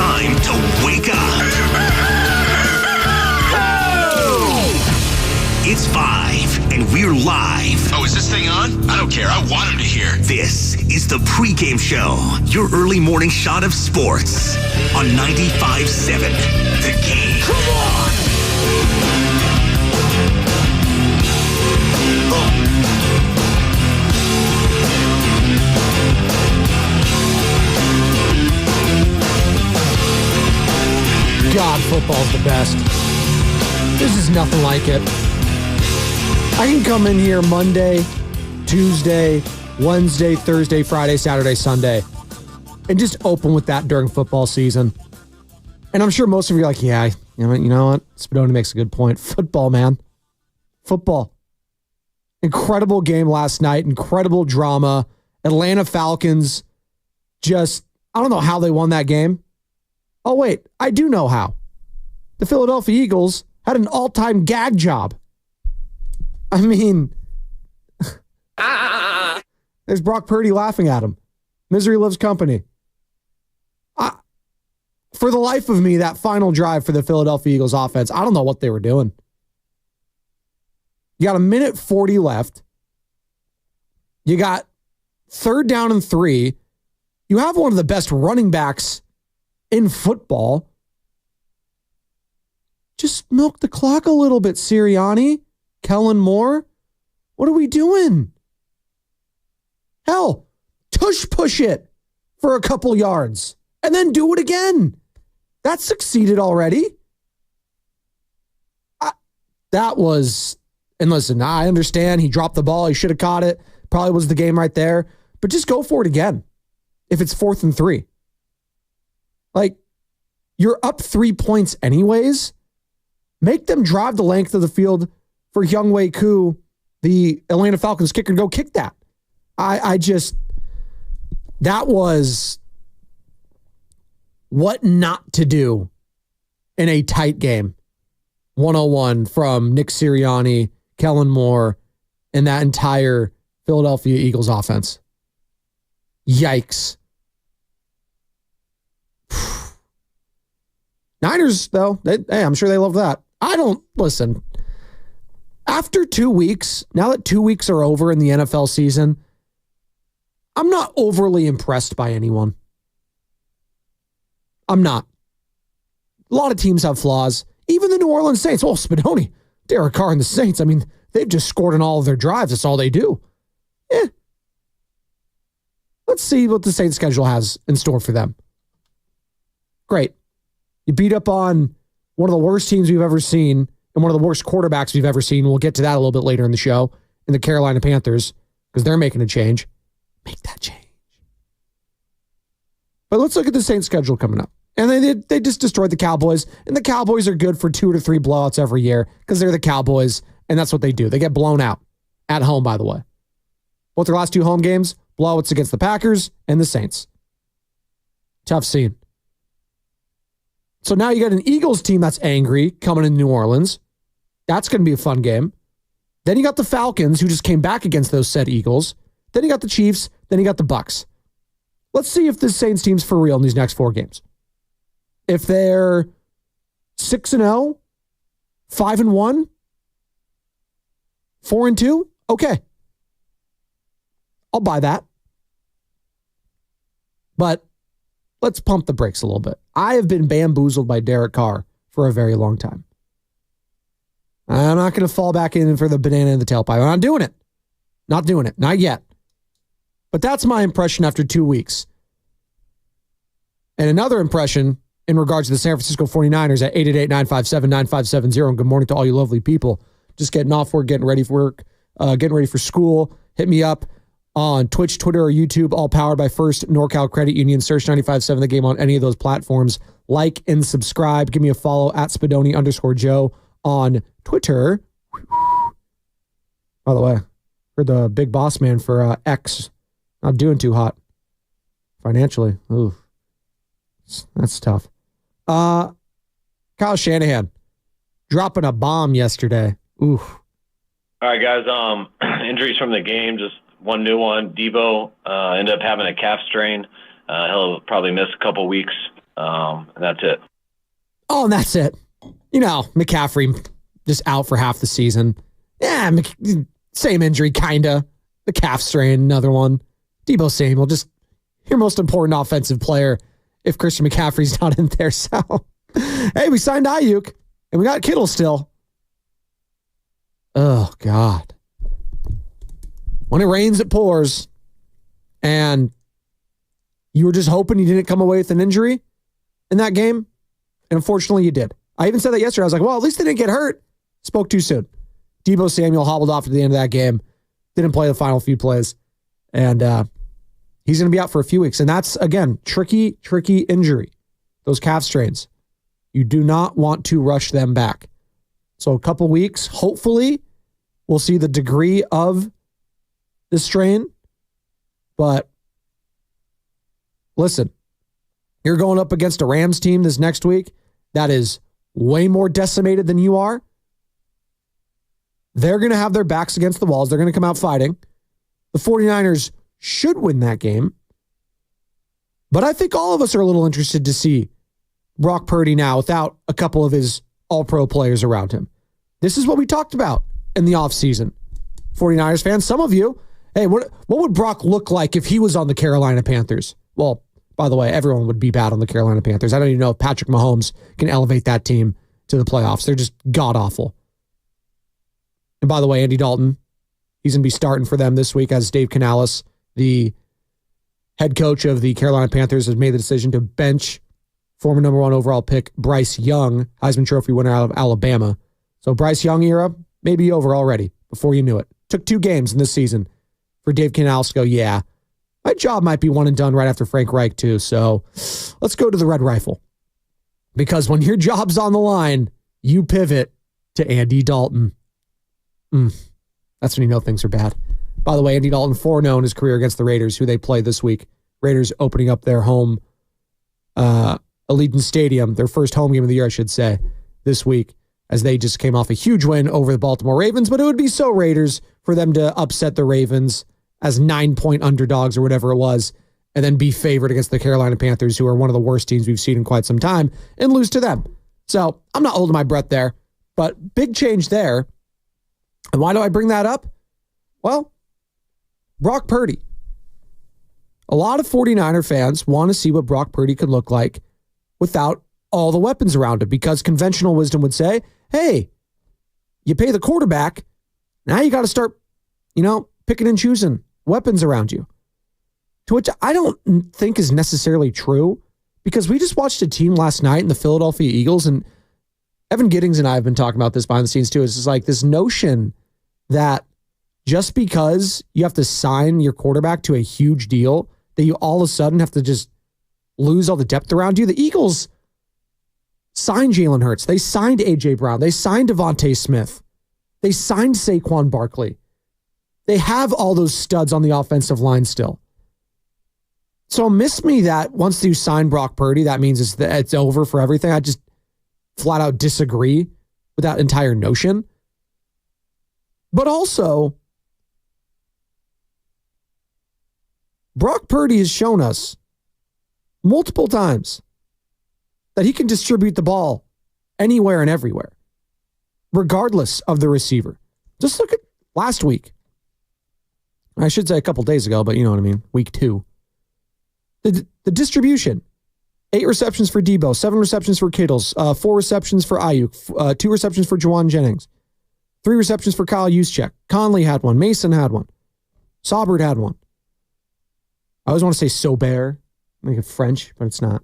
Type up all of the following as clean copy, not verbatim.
time to wake up. It's 5, and we're live. Oh, is this thing on? I don't care. I want him to hear. This is the Pregame Show, your early morning shot of sports on 95.7 The Game. Come on! God, football's the best. This is nothing like it. I can come in here Monday, Tuesday, Wednesday, Thursday, Friday, Saturday, Sunday, and just open with that during football season. And I'm sure most of you are like, yeah, you know what? Spadoni makes a good point. Football, man. Football. Incredible game last night. Incredible drama. Atlanta Falcons just, I don't know how they won that game. Oh, wait, I do know how. The Philadelphia Eagles had an all-time gag job. I mean, there's Brock Purdy laughing at him. Misery loves company. For the life of me, that final drive for the Philadelphia Eagles offense, I don't know what they were doing. You got 1:40 left. You got 3rd down and 3. You have one of the best running backs in football. Just milk the clock a little bit, Sirianni. Kellen Moore. What are we doing? Hell, push it for a couple yards and then do it again. That succeeded already. That was And listen, I understand he dropped the ball. He should have caught it. Probably was the game right there. But just go for it again if it's 4th and 3. Like, you're up 3 points anyways. Make them drive the length of the field for Younghoe Koo, the Atlanta Falcons kicker, to go kick that. That was what not to do in a tight game. 101 from Nick Sirianni, Kellen Moore, and that entire Philadelphia Eagles offense. Yikes. Niners, though, I'm sure they love that. Listen, after 2 weeks, now that 2 weeks are over in the NFL season, I'm not overly impressed by anyone. I'm not. A lot of teams have flaws. Even the New Orleans Saints. Oh, Spadoni, Derek Carr and the Saints. I mean, they've just scored on all of their drives. That's all they do. Let's see what the Saints schedule has in store for them. Great. You beat up on one of the worst teams we've ever seen and one of the worst quarterbacks we've ever seen. We'll get to that a little bit later in the show, in the Carolina Panthers, because they're making a change. Make that change. But let's look at the Saints schedule coming up. And they just destroyed the Cowboys. And the Cowboys are good for 2 to 3 blowouts every year because they're the Cowboys, and that's what they do. They get blown out at home, by the way. Both their last 2 home games, blowouts against the Packers and the Saints. Tough scene. So now you got an Eagles team that's angry coming in New Orleans. That's going to be a fun game. Then you got the Falcons, who just came back against those said Eagles. Then you got the Chiefs. Then you got the Bucks. Let's see if this Saints team's for real in these next 4 games. If they're 6-0, 5-1, 4-2, okay. I'll buy that. But let's pump the brakes a little bit. I have been bamboozled by Derek Carr for a very long time. I'm not going to fall back in for the banana in the tailpipe. I'm not doing it. Not doing it. Not yet. But that's my impression after 2 weeks. And another impression in regards to the San Francisco 49ers at 888-957-9570. And good morning to all you lovely people. Just getting off work, getting ready for work, getting ready for school. Hit me up on Twitch, Twitter, or YouTube, all powered by First NorCal Credit Union. Search 95.7 The Game on any of those platforms. Like and subscribe. Give me a follow at Spadoni_Joe on Twitter. By the way, heard the big boss man for X not doing too hot financially. Ooh, that's tough. Kyle Shanahan dropping a bomb yesterday. Ooh. All right, guys. Injuries from the game, just one new one. Debo ended up having a calf strain. He'll probably miss a couple weeks. And that's it. Oh, and that's it. You know, McCaffrey just out for half the season. Yeah, same injury, kind of. The calf strain, another one. Debo Samuel, just your most important offensive player if Christian McCaffrey's not in there. So, hey, we signed Ayuk, and we got Kittle still. Oh, God. When it rains, it pours. And you were just hoping you didn't come away with an injury in that game. And unfortunately, you did. I even said that yesterday. I was like, well, at least they didn't get hurt. Spoke too soon. Debo Samuel hobbled off at the end of that game. Didn't play the final few plays. And he's going to be out for a few weeks. And that's, again, tricky injury. Those calf strains. You do not want to rush them back. So a couple weeks, hopefully, we'll see the degree of the strain. But listen, you're going up against a Rams team this next week that is way more decimated than you are. They're going to have their backs against the walls. They're going to come out fighting. The 49ers should win that game. But I think all of us are a little interested to see Brock Purdy now without a couple of his all-pro players around him. This is what we talked about in the offseason. 49ers fans, some of you, hey, what would Brock look like if he was on the Carolina Panthers? Well, by the way, everyone would be bad on the Carolina Panthers. I don't even know if Patrick Mahomes can elevate that team to the playoffs. They're just god-awful. And by the way, Andy Dalton, he's going to be starting for them this week as Dave Canales, the head coach of the Carolina Panthers, has made the decision to bench former #1 overall pick Bryce Young, Heisman Trophy winner out of Alabama. So Bryce Young era, may be over already before you knew it. Took 2 games in this season for Dave Canales to go, yeah, my job might be one and done right after Frank Reich too. So let's go to the Red Rifle. Because when your job's on the line, you pivot to Andy Dalton. That's when you know things are bad. By the way, Andy Dalton 4-0 in his career against the Raiders, who they play this week. Raiders opening up their home Allegiant Stadium, their first home game of the year, I should say, this week, as they just came off a huge win over the Baltimore Ravens. But it would be so Raiders for them to upset the Ravens as 9-point underdogs or whatever it was, and then be favored against the Carolina Panthers, who are one of the worst teams we've seen in quite some time, and lose to them. So I'm not holding my breath there, but big change there. And why do I bring that up? Well, Brock Purdy. A lot of 49er fans want to see what Brock Purdy could look like without all the weapons around him, because conventional wisdom would say, hey, you pay the quarterback, now you got to start, picking and choosing weapons around you. To which I don't think is necessarily true, because we just watched a team last night in the Philadelphia Eagles, and Evan Giddings and I have been talking about this behind the scenes too. It's just like this notion that just because you have to sign your quarterback to a huge deal, that you all of a sudden have to just lose all the depth around you. The Eagles signed Jalen Hurts. They signed A.J. Brown. They signed Devontae Smith. They signed Saquon Barkley. They have all those studs on the offensive line still. So miss me that once you sign Brock Purdy, that means it's over for everything. I just flat out disagree with that entire notion. But also, Brock Purdy has shown us multiple times that he can distribute the ball anywhere and everywhere, regardless of the receiver. Just look at last week. I should say a couple days ago, but you know what I mean. Week 2. The distribution. 8 receptions for Debo, 7 receptions for Kittles, 4 receptions for Ayuk, 2 receptions for Juwan Jennings, 3 receptions for Kyle Juszczyk. Conley had 1. Mason had 1. Saubert had 1. I always want to say Saubert, make it French, but it's not.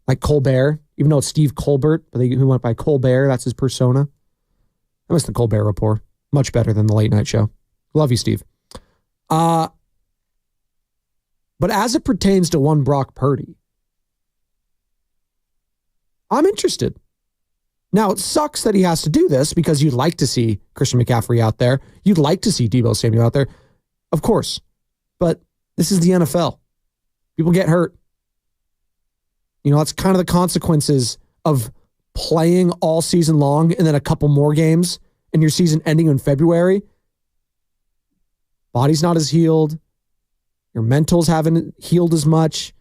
Like Colbert, even though it's Steve Colbert, but who went by Colbert, that's his persona. I miss the Colbert Report. Much better than the late night show. Love you, Steve. But as it pertains to one Brock Purdy, I'm interested. Now, it sucks that he has to do this because you'd like to see Christian McCaffrey out there. You'd like to see Deebo Samuel out there. Of course. But this is the NFL. People get hurt. That's kind of the consequences of playing all season long and then a couple more games and your season ending in February. Body's not as healed. Your mentals haven't healed as much.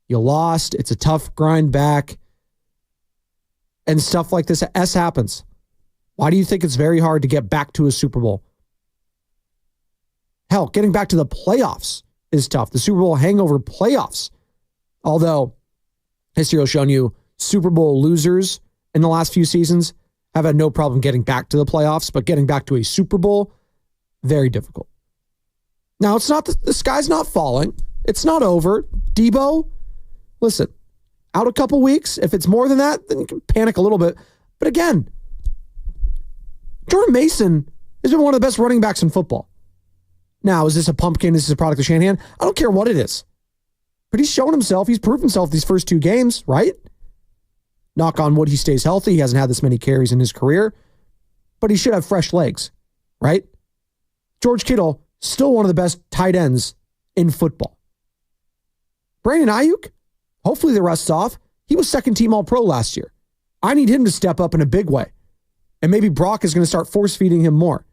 You lost. It's a tough grind back. And stuff like this happens. Why do you think it's very hard to get back to a Super Bowl? Hell, getting back to the playoffs is tough. The Super Bowl hangover playoffs. Although history has shown you Super Bowl losers in the last few seasons have had no problem getting back to the playoffs, but getting back to a Super Bowl, very difficult. Now, it's not the sky's not falling. It's not over. Debo, listen, out a couple weeks. If it's more than that, then you can panic a little bit. But again, Jordan Mason has been one of the best running backs in football. Now, is this a pumpkin? Is this a product of Shanahan? I don't care what it is. But he's shown himself. He's proved himself these first 2 games, right? Knock on wood, he stays healthy. He hasn't had this many carries in his career. But he should have fresh legs, right? George Kittle, still one of the best tight ends in football. Brandon Ayuk, hopefully the rust's off. He was second team All-Pro last year. I need him to step up in a big way. And maybe Brock is going to start force-feeding him more.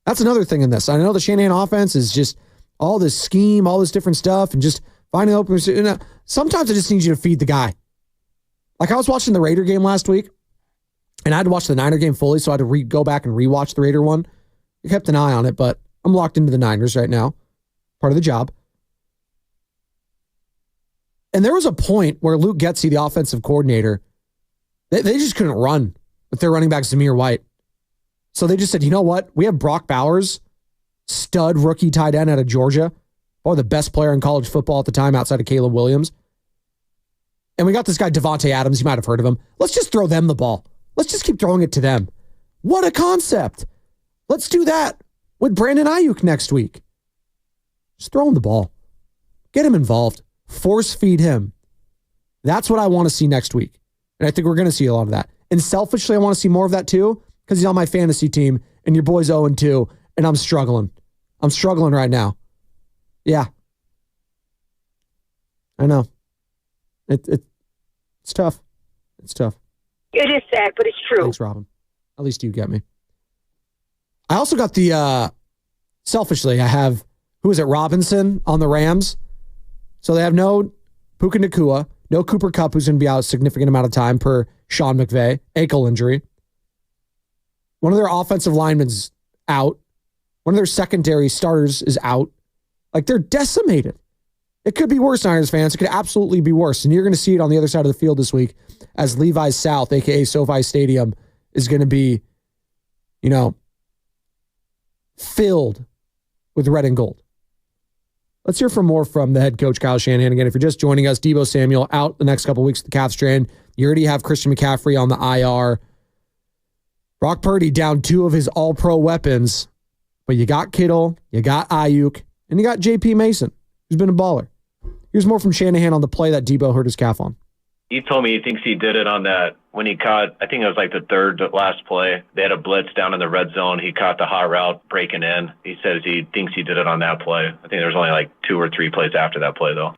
That's another thing in this. I know the Shanahan offense is just all this scheme, all this different stuff, and just finding open. Sometimes I just need you to feed the guy. Like I was watching the Raider game last week, and I had to watch the Niner game fully, so I had to go back and rewatch the Raider one. I kept an eye on it, but I'm locked into the Niners right now. Part of the job. And there was a point where Luke Getsy, the offensive coordinator, they just couldn't run with their running back, Zamir White. So they just said, you know what? We have Brock Bowers, stud rookie tight end out of Georgia, probably the best player in college football at the time outside of Caleb Williams. And we got this guy, Devontae Adams. You might have heard of him. Let's just throw them the ball. Let's just keep throwing it to them. What a concept. Let's do that with Brandon Ayuk next week. Just throw him the ball. Get him involved. Force feed him. That's what I want to see next week. And I think we're going to see a lot of that. And selfishly, I want to see more of that too, because he's on my fantasy team and your boy's 0-2, and I'm struggling. I'm struggling right now. Yeah. I know. It's tough. It's tough. It is sad, but it's true. Thanks, Robin. At least you get me. I also got the, selfishly, I have, who is it, Robinson on the Rams. So they have no Puka Nacua, no Cooper Kupp, who's going to be out a significant amount of time per Sean McVay, ankle injury. One of their offensive linemen's out. One of their secondary starters is out. Like, they're decimated. It could be worse, Niners fans. It could absolutely be worse. And you're going to see it on the other side of the field this week as Levi's South, a.k.a. SoFi Stadium, is going to be, filled with red and gold. Let's hear more from the head coach, Kyle Shanahan. Again, if you're just joining us, Deebo Samuel out the next couple of weeks with the calf strain. You already have Christian McCaffrey on the IR. Brock Purdy down 2 of his all-pro weapons. But you got Kittle, you got Ayuk, and you got J.P. Mason, who's been a baller. Here's more from Shanahan on the play that Deebo hurt his calf on. He told me he thinks he did it on that when he caught, I think it was like the third last play. They had a blitz down in the red zone. He caught the hot route breaking in. He says he thinks he did it on that play. I think there's only like 2 or 3 plays after that play, though.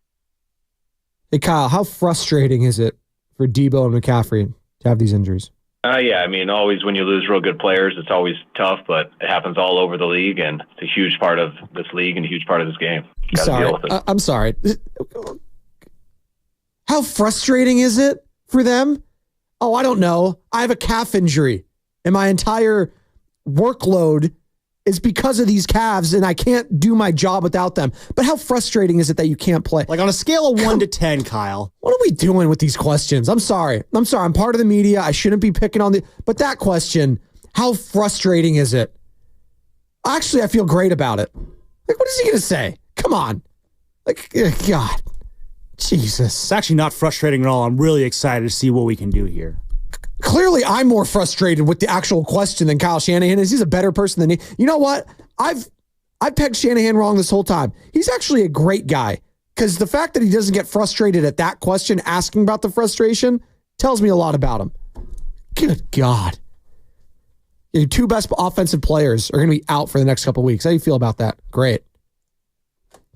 Hey, Kyle, how frustrating is it for Deebo and McCaffrey to have these injuries? Yeah, I mean, always when you lose real good players, it's always tough, but it happens all over the league, and it's a huge part of this league and a huge part of this game. I'm sorry. How frustrating is it for them? Oh, I don't know. I have a calf injury, and my entire workload is because of these calves, and I can't do my job without them. But how frustrating is it that you can't play? Like on a scale of 1 to 10, Kyle. What are we doing with these questions? I'm sorry. I'm part of the media. I shouldn't be picking on but that question, how frustrating is it? Actually, I feel great about it. Like, what is he going to say? Come on. Like, God. Jesus. It's actually not frustrating at all. I'm really excited to see what we can do here. Clearly, I'm more frustrated with the actual question than Kyle Shanahan is. He's a better person than me. You know what? I've pegged Shanahan wrong this whole time. He's actually a great guy, because the fact that he doesn't get frustrated at that question, asking about the frustration, tells me a lot about him. Good God. Your 2 best offensive players are going to be out for the next couple of weeks. How do you feel about that? Great.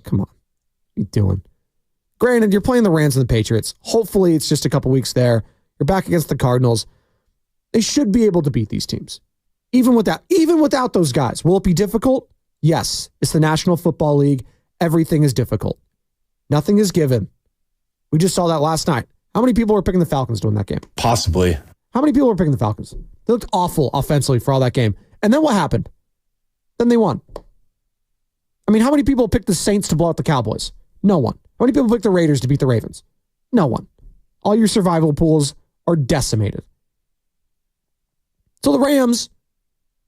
Come on. What are you doing? Granted, you're playing the Rams and the Patriots. Hopefully, it's just a couple weeks there. You're back against the Cardinals. They should be able to beat these teams. Even without those guys. Will it be difficult? Yes. It's the National Football League. Everything is difficult. Nothing is given. We just saw that last night. How many people were picking the Falcons to win that game? Possibly. How many people were picking the Falcons? They looked awful offensively for all that game. And then what happened? Then they won. I mean, how many people picked the Saints to blow out the Cowboys? No one. How many people picked the Raiders to beat the Ravens? No one. All your survival pools are decimated. So the Rams,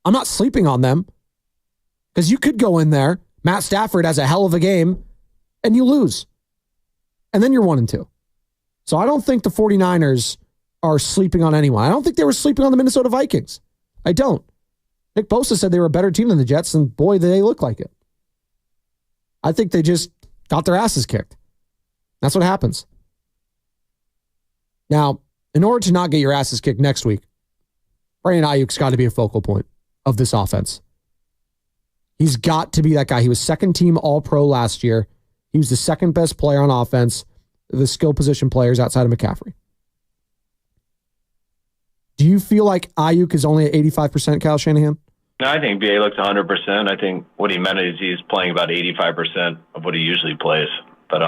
I'm not sleeping on them, because you could go in there, Matt Stafford has a hell of a game, and you lose. And then you're 1-2. So I don't think the 49ers are sleeping on anyone. I don't think they were sleeping on the Minnesota Vikings. I don't. Nick Bosa said they were a better team than the Jets, and boy, they look like it. I think they just got their asses kicked. That's what happens. Now, in order to not get your asses kicked next week, Brandon Ayuk's got to be a focal point of this offense. He's got to be that guy. He was second team All-Pro last year. He was the second best player on offense, the skill position players outside of McCaffrey. Do you feel like Ayuk is only at 85%, Kyle Shanahan? No, I think BA looks 100%. I think what he meant is he's playing about 85% of what he usually plays. But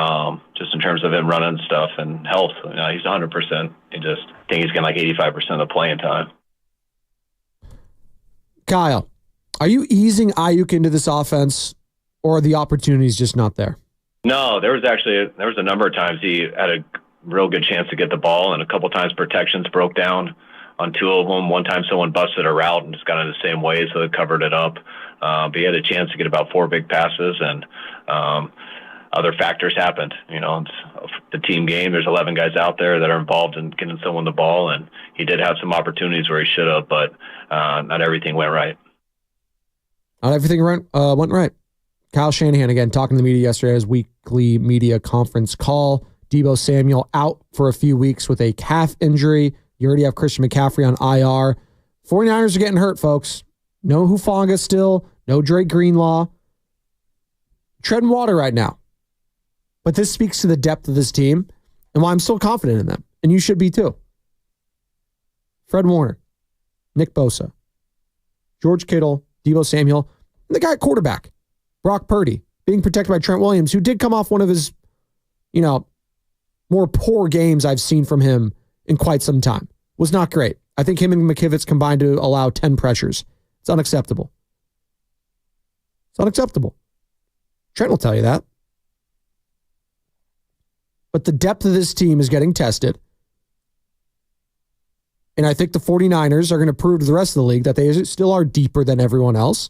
just in terms of him running stuff and health, he's 100%. I just think he's getting like 85% of the playing time. Kyle, are you easing Ayuk into this offense, or are the opportunities just not there? No, there was a number of times he had a real good chance to get the ball, and a couple times protections broke down on 2 of them. One time someone busted a route and just got in the same way, so they covered it up. But he had a chance to get about 4 big passes, and other factors happened. It's the team game. There's 11 guys out there that are involved in getting someone the ball, and he did have some opportunities where he should have, but not everything went right. Not everything went right. Kyle Shanahan, again, talking to the media yesterday at his weekly media conference call. Deebo Samuel out for a few weeks with a calf injury. You already have Christian McCaffrey on IR. 49ers are getting hurt, folks. No Hufanga still. No Drake Greenlaw. Treading water right now. But this speaks to the depth of this team and why I'm still confident in them. And you should be too. Fred Warner, Nick Bosa, George Kittle, Deebo Samuel, and the guy at quarterback, Brock Purdy, being protected by Trent Williams, who did come off one of his, more poor games I've seen from him in quite some time. Was not great. I think him and McKivitz combined to allow 10 pressures. It's unacceptable. It's unacceptable. Trent will tell you that. But the depth of this team is getting tested. And I think the 49ers are going to prove to the rest of the league that they still are deeper than everyone else,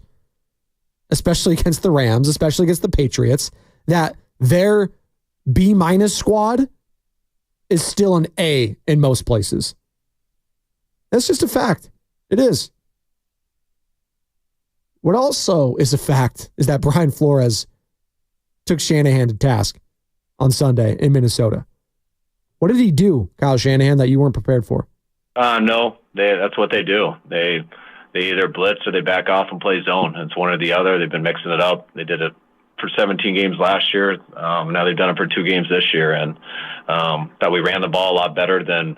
especially against the Rams, especially against the Patriots, that their B- squad is still an A in most places. That's just a fact. It is. What also is a fact is that Brian Flores took Shanahan to task on Sunday in Minnesota. What did he do, Kyle Shanahan, that you weren't prepared for? No, that's what they do. They either blitz or they back off and play zone. It's one or the other. They've been mixing it up. They did it for 17 games last year. Now they've done it for 2 games this year. And thought we ran the ball a lot better than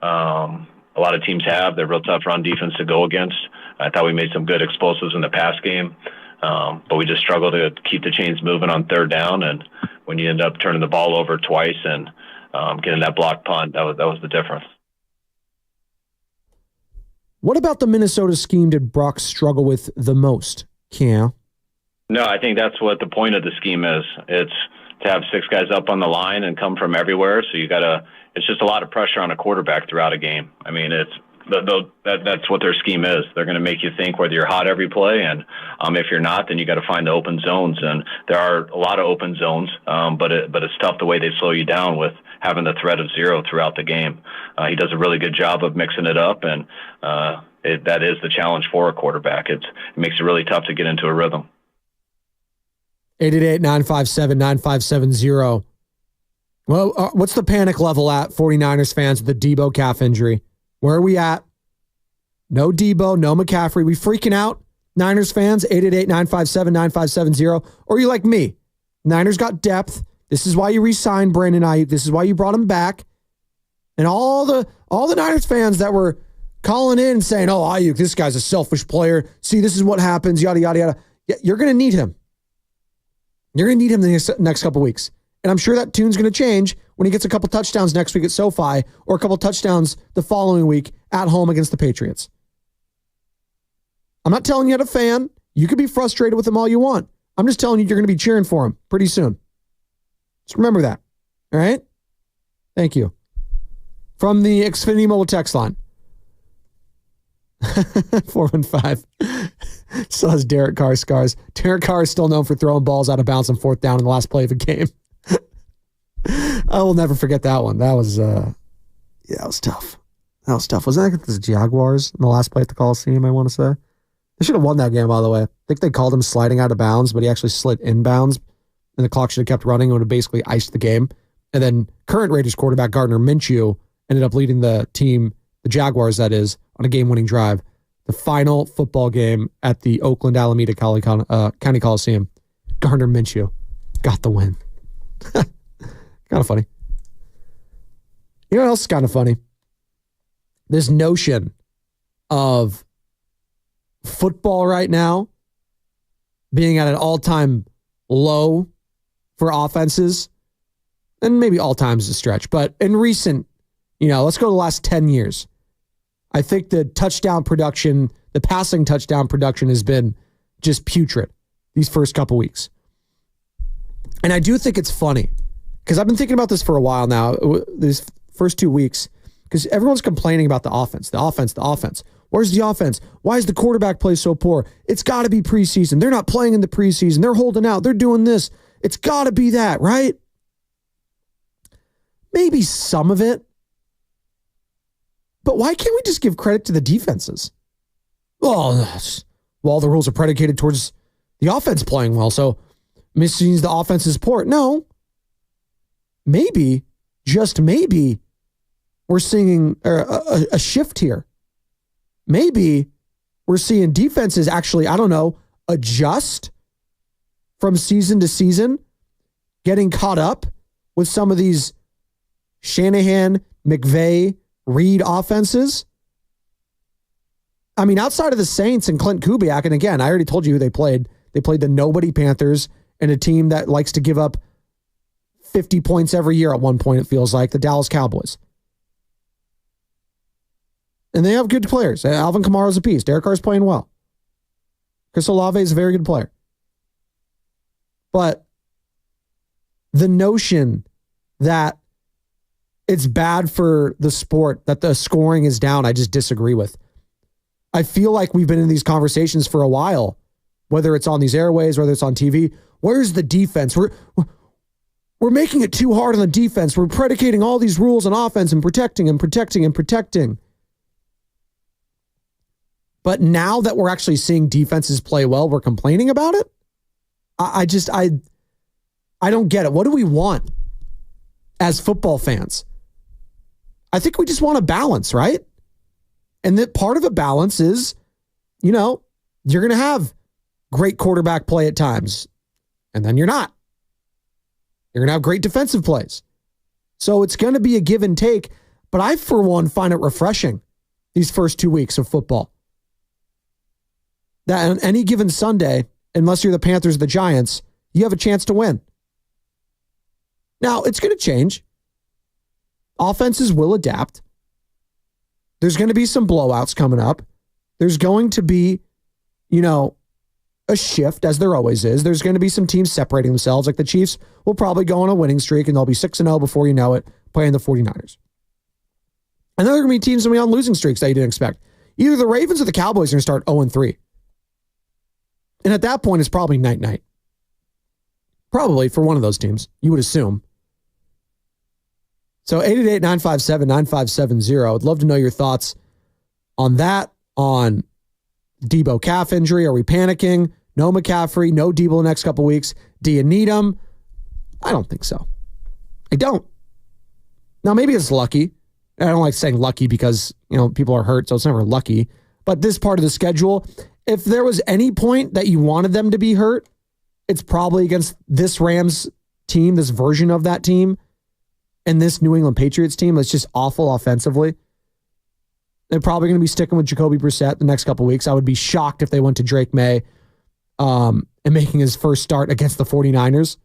a lot of teams have. They're a real tough run defense to go against. I thought we made some good explosives in the pass game. But we just struggled to keep the chains moving on third down. And when you end up turning the ball over twice and getting that block punt, that was the difference. What about the Minnesota scheme did Brock struggle with the most, Cam? No, I think that's what the point of the scheme is. It's to have 6 guys up on the line and come from everywhere. So it's just a lot of pressure on a quarterback throughout a game. I mean, that's what their scheme is. They're going to make you think whether you're hot every play, and if you're not, then you got to find the open zones. And there are a lot of open zones, but it's tough the way they slow you down with having the threat of 0 throughout the game. He does a really good job of mixing it up, and that is the challenge for a quarterback. It makes it really tough to get into a rhythm. 888-957-9570. Well, what's the panic level at 49ers fans with the Deebo calf injury? Where are we at? No Deebo, no McCaffrey. We freaking out? Niners fans, 888-957-9570. Or are you like me? Niners got depth. This is why you re-signed Brandon Ayuk. This is why you brought him back. And all the Niners fans that were calling in saying, oh, Ayuk, this guy's a selfish player. See, this is what happens, yada, yada, yada. Yeah, you're going to need him. You're going to need him the next couple weeks. And I'm sure that tune's going to change when he gets a couple touchdowns next week at SoFi or a couple touchdowns the following week at home against the Patriots. I'm not telling you how to fan. You could be frustrated with him all you want. I'm just telling you you're going to be cheering for him pretty soon. Just remember that. All right? Thank you. From the Xfinity Mobile text line. 415. Still has Derek Carr scars. Derek Carr is still known for throwing balls out of bounds on 4th down in the last play of a game. I will never forget that one. That was that was tough. That was tough. Wasn't that against the Jaguars in the last play at the Coliseum, I want to say? They should have won that game, by the way. I think they called him sliding out of bounds, but he actually slid inbounds, and the clock should have kept running. It would have basically iced the game. And then current Raiders quarterback Gardner Minshew ended up leading the team, the Jaguars, that is, on a game-winning drive. The final football game at the Oakland Alameda County Coliseum. Gardner Minshew got the win. Kind of funny. You know what else is kind of funny? This notion of football right now being at an all-time low for offenses, and maybe all-time is a stretch, but in recent, let's go to the last 10 years. I think the touchdown production, the passing touchdown production has been just putrid these first couple weeks. And I do think it's funny because I've been thinking about this for a while now, these first 2 weeks, because everyone's complaining about the offense. Where's the offense? Why is the quarterback play so poor? It's got to be preseason. They're not playing in the preseason. They're holding out. They're doing this. It's got to be that, right? Maybe some of it. But why can't we just give credit to the defenses? Well, the rules are predicated towards the offense playing well, so means the offense is poor. No. Maybe, just maybe, we're seeing a shift here. Maybe we're seeing defenses actually, adjust from season to season, getting caught up with some of these Shanahan, McVay, Reed offenses. I mean, outside of the Saints and Clint Kubiak, and again, I already told you who they played. They played the nobody Panthers and a team that likes to give up 50 points every year at one point, it feels like, the Dallas Cowboys. And they have good players. Alvin Kamara's a piece. Derek Carr's playing well. Chris Olave is a very good player. But the notion that it's bad for the sport, that the scoring is down, I just disagree with. I feel like we've been in these conversations for a while, whether it's on these airways, whether it's on TV. Where's the defense? We're making it too hard on the defense. We're predicating all these rules on offense and protecting and protecting and protecting. But now that we're actually seeing defenses play well, we're complaining about it? I don't get it. What do we want as football fans? I think we just want a balance, right? And that part of a balance is, you're going to have great quarterback play at times, and then you're not. You're going to have great defensive plays. So it's going to be a give and take, but I, for one, find it refreshing these first 2 weeks of football. That on any given Sunday, unless you're the Panthers or the Giants, you have a chance to win. Now, it's going to change. Offenses will adapt. There's going to be some blowouts coming up. There's going to be, a shift, as there always is. There's going to be some teams separating themselves. Like the Chiefs will probably go on a winning streak, and they'll be 6-0 before you know it, playing the 49ers. And then there are going to be teams that will be on losing streaks that you didn't expect. Either the Ravens or the Cowboys are going to start 0-3. And at that point, it's probably night-night. Probably for one of those teams, you would assume. So 888-957-9570. I'd love to know your thoughts on that, on Debo calf injury. Are we panicking? No McCaffrey, no Debo the next couple weeks. Do you need him? I don't think so. I don't. Now, maybe it's lucky. I don't like saying lucky because, people are hurt, so it's never lucky. But this part of the schedule, if there was any point that you wanted them to be hurt, it's probably against this Rams team, this version of that team, and this New England Patriots team that's just awful offensively. They're probably going to be sticking with Jacoby Brissett the next couple of weeks. I would be shocked if they went to Drake May and making his first start against the 49ers.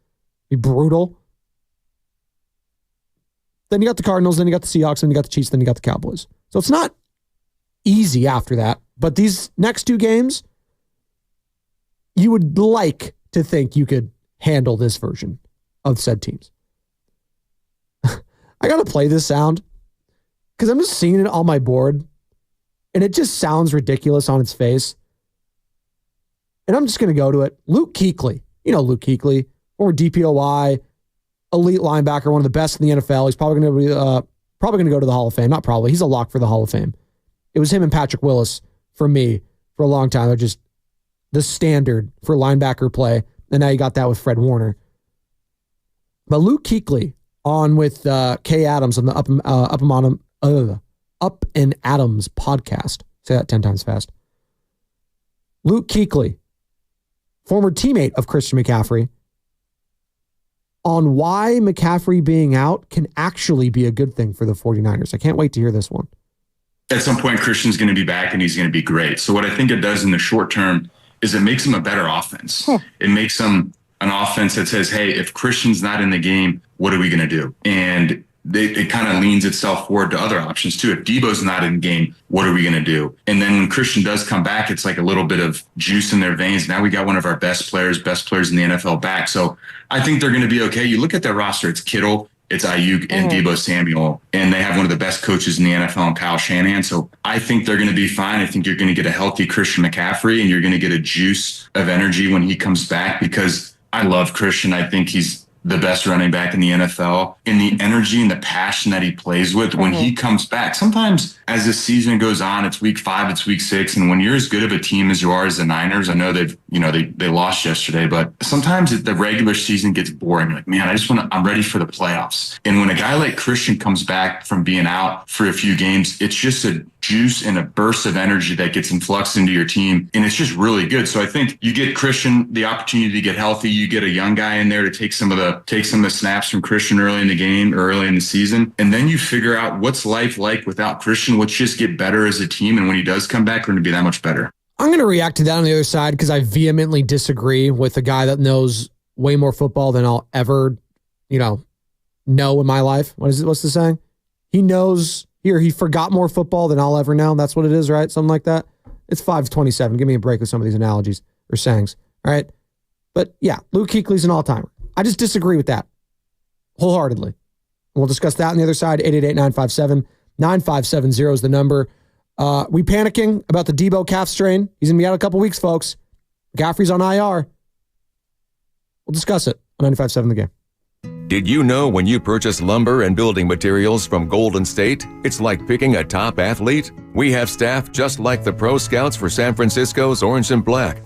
It'd be brutal. Then you got the Cardinals, then you got the Seahawks, then you got the Chiefs, then you got the Cowboys. So it's not easy after that. But these next two games, you would like to think you could handle this version of said teams. I got to play this sound because I'm just seeing it on my board and it just sounds ridiculous on its face. And I'm just going to go to it. Luke Kuechly. You know Luke Kuechly, former DPOY, elite linebacker, one of the best in the NFL. He's probably going to go to the Hall of Fame. Not probably. He's a lock for the Hall of Fame. It was him and Patrick Willis for me for a long time. They're just the standard for linebacker play. And now you got that with Fred Warner. But Luke Kuechly on with Kay Adams on the Up and Adams podcast. Say that 10 times fast. Luke Kuechly, former teammate of Christian McCaffrey, on why McCaffrey being out can actually be a good thing for the 49ers. I can't wait to hear this one. At some point, Christian's going to be back and he's going to be great. So what I think it does in the short term is it makes him a better offense. It makes him an offense that says, hey, if Christian's not in the game, what are we going to do? And it kind of leans itself forward to other options too. If Debo's not in the game, what are we going to do? And then when Christian does come back, it's like a little bit of juice in their veins. Now we got one of our best players in the NFL back. So I think they're going to be okay. You look at their roster, it's Kittle, it's Ayuk, and Debo Samuel, and they have one of the best coaches in the NFL in Kyle Shanahan. So I think they're going to be fine. I think you're going to get a healthy Christian McCaffrey, and you're going to get a juice of energy when he comes back because I love Christian. I think he's the best running back in the NFL, and the energy and the passion that he plays with when he comes back. Sometimes as the season goes on, it's week 5, it's week 6. And when you're as good of a team as you are as the Niners, I know they lost yesterday, but sometimes the regular season gets boring. Like, man, I'm ready for the playoffs. And when a guy like Christian comes back from being out for a few games, it's just a juice and a burst of energy that gets influxed into your team. And it's just really good. So I think you get Christian the opportunity to get healthy. You get a young guy in there to take some of the snaps from Christian early in the game, early in the season. And then you figure out what's life like without Christian. Let's just get better as a team. And when he does come back, we're going to be that much better. I'm going to react to that on the other side because I vehemently disagree with a guy that knows way more football than I'll ever, know in my life. What's the saying? He forgot more football than I'll ever know. That's what it is, right? Something like that. It's 5:27. Give me a break with some of these analogies or sayings, all right? But yeah, Luke Kuechly's an all-timer. I just disagree with that wholeheartedly. We'll discuss that on the other side. 888-957-9570 is the number. We panicking about the Debo calf strain. He's going to be out a couple weeks, folks. McCaffrey's on IR. We'll discuss it on 95.7 The Game. Did you know when you purchase lumber and building materials from Golden State, it's like picking a top athlete? We have staff just like the Pro Scouts for San Francisco's Orange and Black.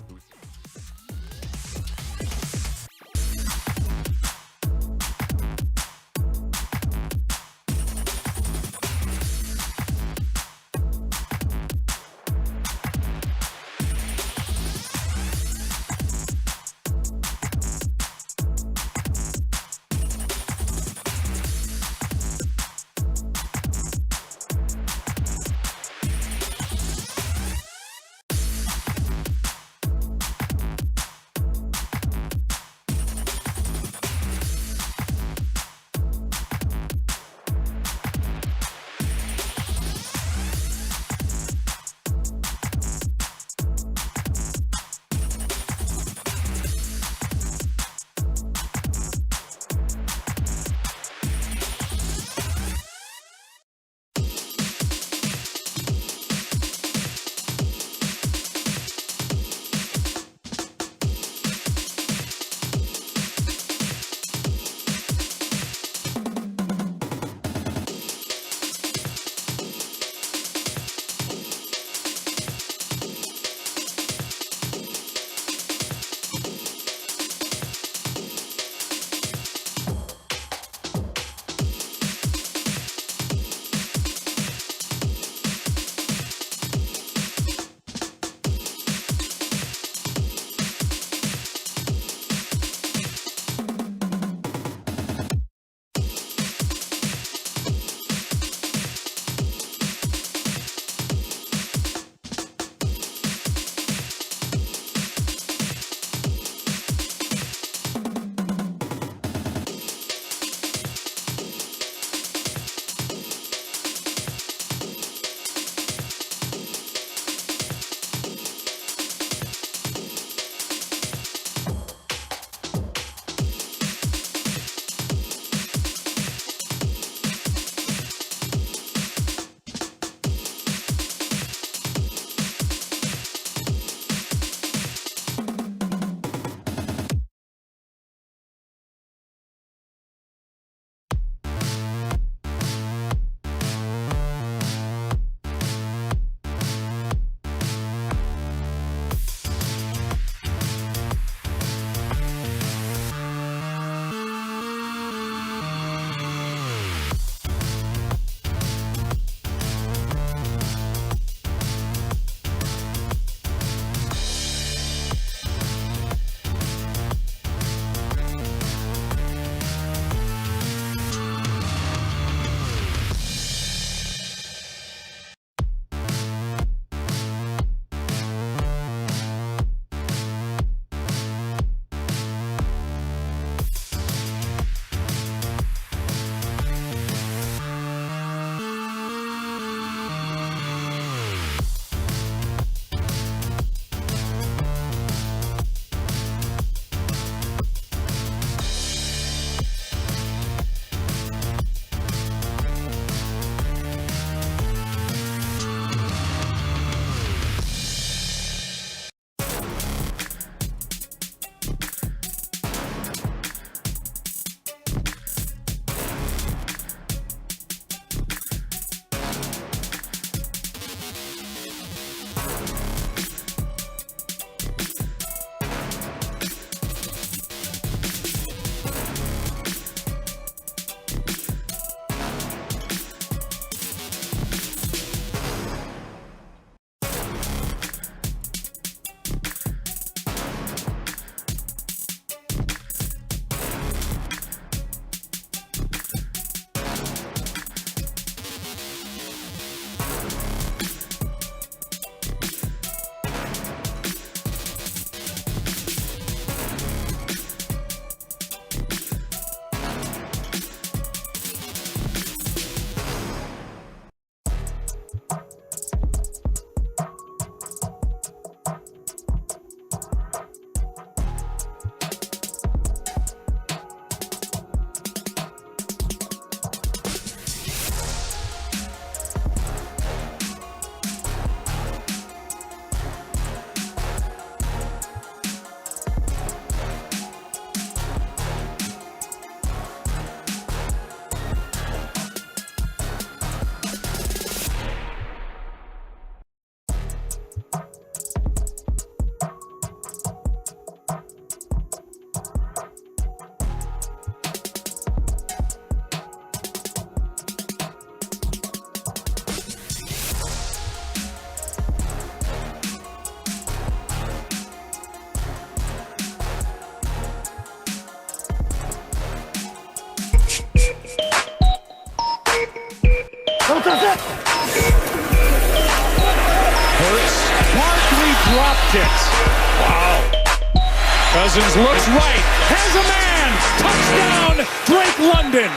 Hurts. Barkley dropped it. Wow. Cousins looks right. Has a man. Touchdown, Drake London.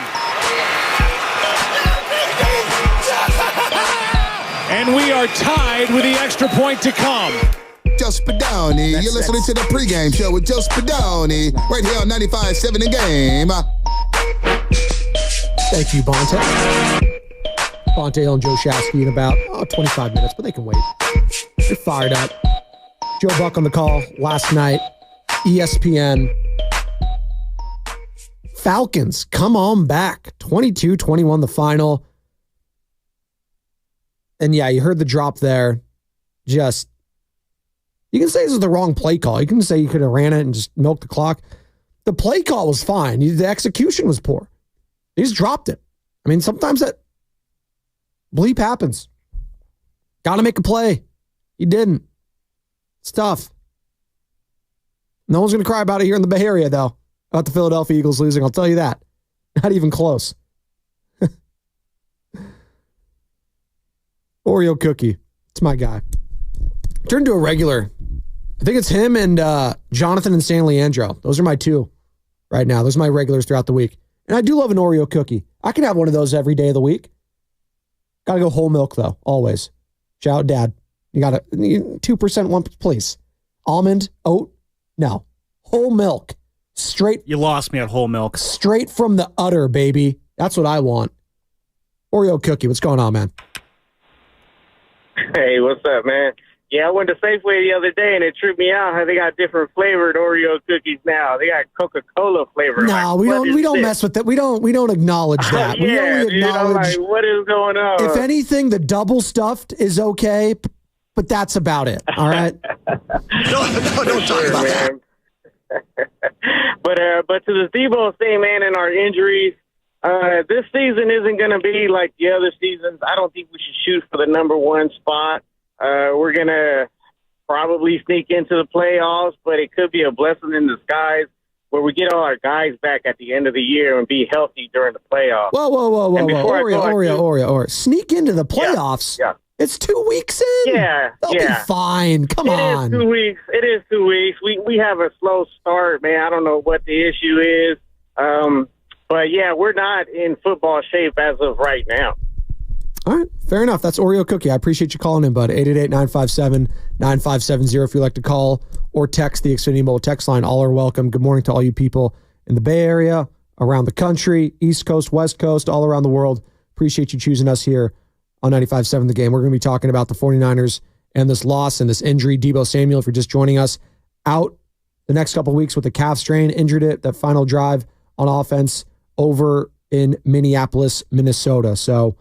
And we are tied with the extra point to come. Joe Spadoni. You're listening to the pregame show with Joe Spadoni right here on 95.7 The Game. Thank you, Bonte. Bonte and Joe Shasky in about 25 minutes, but they can wait. They're fired up. Joe Buck on the call last night. ESPN. Falcons, come on back. 22-21 the final. And yeah, you heard the drop there. Just, you can say this is the wrong play call. You can say you could have ran it and just milked the clock. The play call was fine. The execution was poor. He just dropped it. I mean, sometimes that bleep happens. Got to make a play. He didn't. It's tough. No one's going to cry about it here in the Bay Area, though, about the Philadelphia Eagles losing. I'll tell you that. Not even close. Oreo cookie. It's my guy. Turned to a regular. I think it's him and Jonathan and Stanley Andro. Those are my two right now. Those are my regulars throughout the week. And I do love an Oreo cookie. I can have one of those every day of the week. Got to go whole milk, though, always. Shout out, Dad. You got to 2% one, please. Almond, oat, no. Whole milk. Straight. You lost me at whole milk. Straight from the udder, baby. That's what I want. Oreo cookie. What's going on, man? Hey, what's up, man? Yeah, I went to Safeway the other day, and it tripped me out how they got different flavored Oreo cookies now. They got Coca-Cola flavor. No, we don't mess with that. We don't acknowledge that. We only acknowledge. Dude, what is going on? If anything, the double stuffed is okay, but that's about it. All right. don't talk about that. But to the Debo thing, man, and our injuries, this season isn't going to be like the other seasons. I don't think we should shoot for the number one spot. We're going to probably sneak into the playoffs, but it could be a blessing in disguise where we get all our guys back at the end of the year and be healthy during the playoffs. Whoa. Oreo. Sneak into the playoffs? Yeah. It's 2 weeks in. Yeah. They'll be fine. Come on. It is 2 weeks. We have a slow start, man. I don't know what the issue is. But, yeah, we're not in football shape as of right now. All right, fair enough. That's Oreo Cookie. I appreciate you calling in, bud. 888-957-9570 if you'd like to call or text the Xfinity Mobile text line. All are welcome. Good morning to all you people in the Bay Area, around the country, East Coast, West Coast, all around the world. Appreciate you choosing us here on 95.7 The Game. We're going to be talking about the 49ers and this loss and this injury. Deebo Samuel, if you're just joining us, out the next couple of weeks with a calf strain, injured it, that final drive on offense over in Minneapolis, Minnesota. So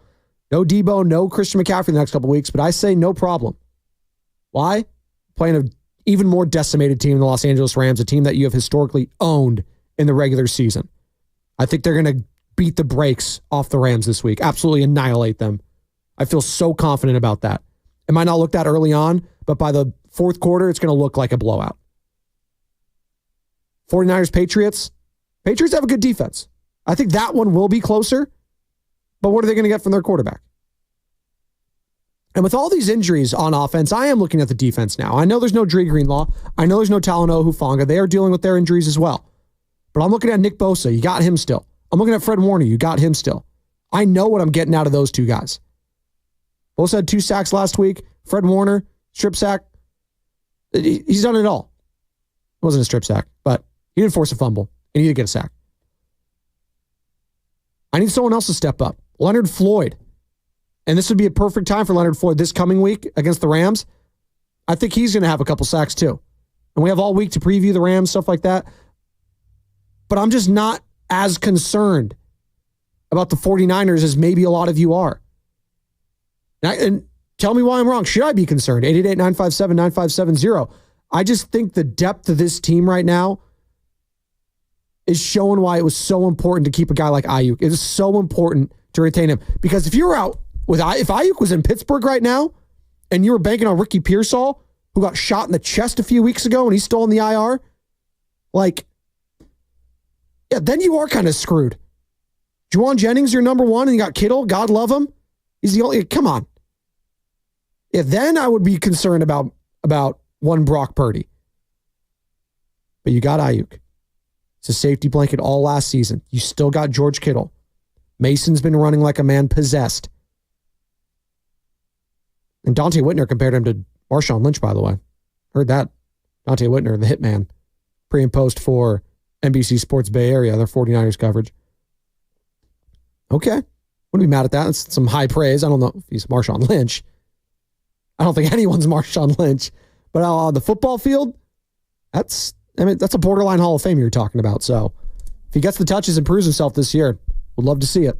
no Deebo, no Christian McCaffrey the next couple of weeks, but I say no problem. Why? Playing an even more decimated team, the Los Angeles Rams, a team that you have historically owned in the regular season. I think they're going to beat the brakes off the Rams this week, absolutely annihilate them. I feel so confident about that. It might not look that early on, but by the fourth quarter, it's going to look like a blowout. 49ers, Patriots. Patriots have a good defense. I think that one will be closer, but what are they going to get from their quarterback? And with all these injuries on offense, I am looking at the defense now. I know there's no Dre Greenlaw. I know there's no Talanoa Hufanga. They are dealing with their injuries as well. But I'm looking at Nick Bosa. You got him still. I'm looking at Fred Warner. You got him still. I know what I'm getting out of those two guys. Bosa had 2 sacks last week. Fred Warner, strip sack. He's done it all. It wasn't a strip sack, but he didn't force a fumble, and he did get a sack. I need someone else to step up. Leonard Floyd. And this would be a perfect time for Leonard Floyd this coming week against the Rams. I think he's going to have a couple sacks too. And we have all week to preview the Rams, stuff like that. But I'm just not as concerned about the 49ers as maybe a lot of you are. And tell me why I'm wrong. Should I be concerned? 888-957-9570. I just think the depth of this team right now is showing why it was so important to keep a guy like Ayuk. It is so important to retain him. Because if you're out with, if Ayuk was in Pittsburgh right now and you were banking on Ricky Pearsall, who got shot in the chest a few weeks ago and he's still in the IR, then you are kind of screwed. Juwan Jennings, your number one, and you got Kittle, God love him. He's the only, come on. Yeah, then I would be concerned about one Brock Purdy. But you got Ayuk. It's a safety blanket all last season. You still got George Kittle. Mason's been running like a man possessed. And Dante Whitner compared him to Marshawn Lynch, by the way. Heard that. Dante Whitner, the hitman, pre and post for NBC Sports Bay Area, their 49ers coverage. Okay. Wouldn't be mad at that. That's some high praise. I don't know if he's Marshawn Lynch. I don't think anyone's Marshawn Lynch. But on the football field, that's a borderline Hall of Fame you're talking about. So if he gets the touches and proves himself this year, would love to see it.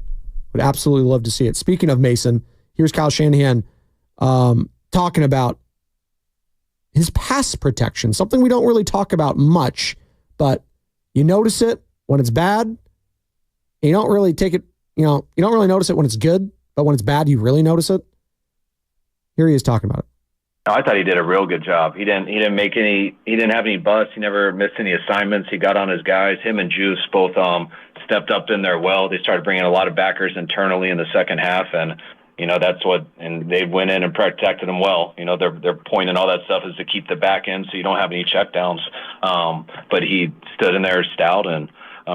Would absolutely love to see it. Speaking of Mason, here's Kyle Shanahan talking about his pass protection, something we don't really talk about much, but you notice it when it's bad. You don't really take it, you don't really notice it when it's good, but when it's bad, you really notice it. Here he is talking about it. I thought he did a real good job. He didn't have any busts. He never missed any assignments. He got on his guys. Him and Juice both stepped up in there well. They started bringing a lot of backers internally in the second half, and and they went in and protected them well. Their point and all that stuff is to keep the back end so you don't have any checkdowns. But he stood in there stout and